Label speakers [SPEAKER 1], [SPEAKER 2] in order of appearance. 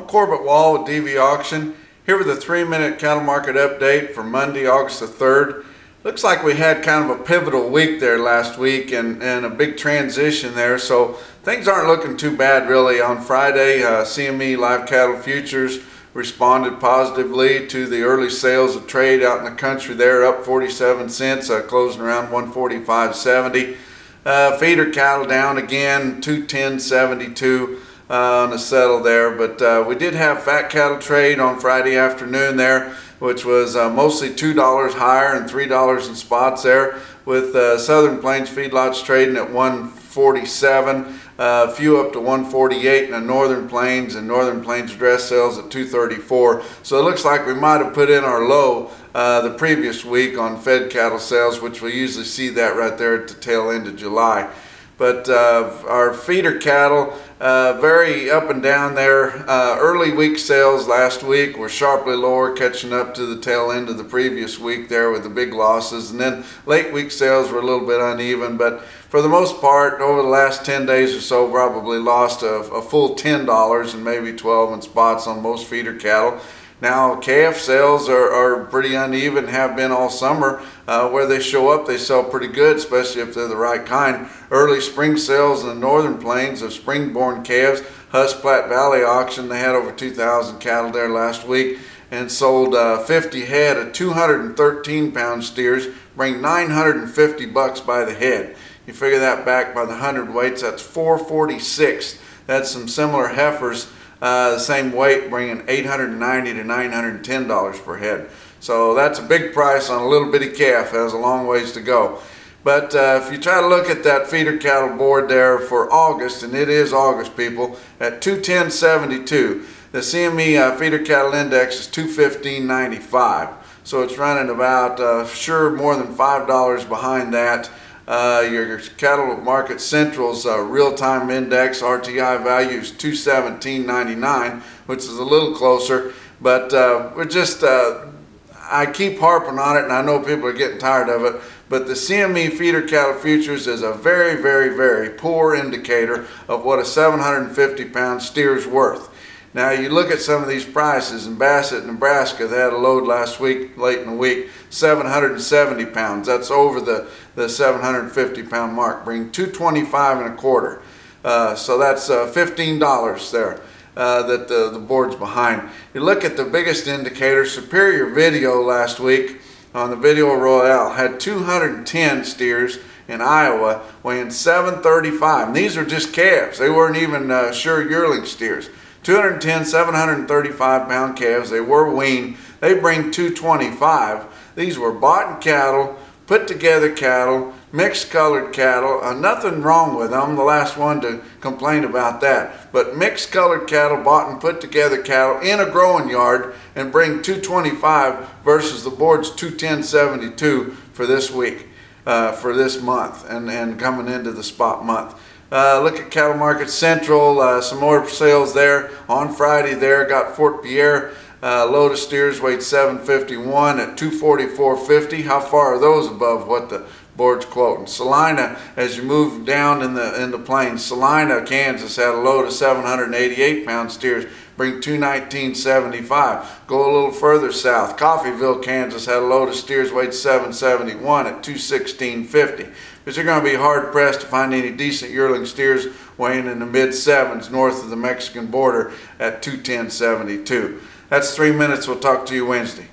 [SPEAKER 1] I'm Corbett Wall with DV Auction, here with a 3-minute cattle market update for Monday, August the 3rd. Looks like we had kind of a pivotal week there last week and a big transition there, so things aren't looking too bad really. On Friday, CME live cattle futures responded positively to the early sales of trade out in the country there, up 47 cents, closing around 145.70. Feeder cattle down again, 210.72 on the settle there, but we did have fat cattle trade on Friday afternoon there, which was mostly $2 higher and $3 in spots there, with Southern Plains feedlots trading at 147, a few up to 148, and the Northern Plains dress sales at 234. So it looks like we might have put in our low the previous week on fed cattle sales, which we usually see that right there at the tail end of July. But our feeder cattle, very up and down there. Early week sales last week were sharply lower, catching up to the tail end of the previous week there with the big losses. And then late week sales were a little bit uneven, but for the most part, over the last 10 days or so, probably lost a full $10 and maybe 12 in spots on most feeder cattle. Now, calf sales are pretty uneven, have been all summer. Where they show up, they sell pretty good, especially if they're the right kind. Early spring sales in the Northern Plains of spring-born calves. Husk Platte Valley auction, they had over 2,000 cattle there last week and sold 50 head of 213-pound steers, bring $950 by the head. You figure that back by the hundredweights, that's $446. That's some similar heifers. The same weight, bringing $890 to $910 per head. So that's a big price on a little bitty calf. Has a long ways to go. But if you try to look at that feeder cattle board there for August, and it is August, people, at 210.72. The CME feeder cattle index is 215.95. So it's running about, more than $5 behind that. Your Cattle Market Central's real-time index RTI value is 217.99, which is a little closer, but we're just I keep harping on it, and I know people are getting tired of it, but the CME feeder cattle futures is a very, very, very poor indicator of what a 750-pound steer is worth. Now, you look at some of these prices. In Bassett, Nebraska, they had a load last week, late in the week, 770 pounds. That's over the 750-pound mark, bring 225 and a quarter. So that's $15 there that the board's behind. You look at the biggest indicator, Superior Video last week on the Video Royale had 210 steers in Iowa weighing 735. And these are just calves. They weren't even sure yearling steers. 210 735-pound calves. They were weaned. They bring 225. These were bought cattle, put together cattle, mixed colored cattle. Nothing wrong with them. I'm the last one to complain about that. But mixed colored cattle, bought and put together cattle in a growing yard, and bring 225 versus the board's 210.72 for this week, for this month, and coming into the spot month. Look at Cattle Market Central, some more sales there. On Friday there, got Fort Pierre, load of steers weighed 751 at 244.50. How far are those above what the board's quoting? Salina, as you move down in the plains, Salina, Kansas had a load of 788-pound steers, bring 219.75. Go a little further south, Coffeyville, Kansas had a load of steers weighed 771 at 216.50. Because you're going to be hard pressed to find any decent yearling steers weighing in the mid-sevens north of the Mexican border at 210.72. That's 3 minutes. We'll talk to you Wednesday.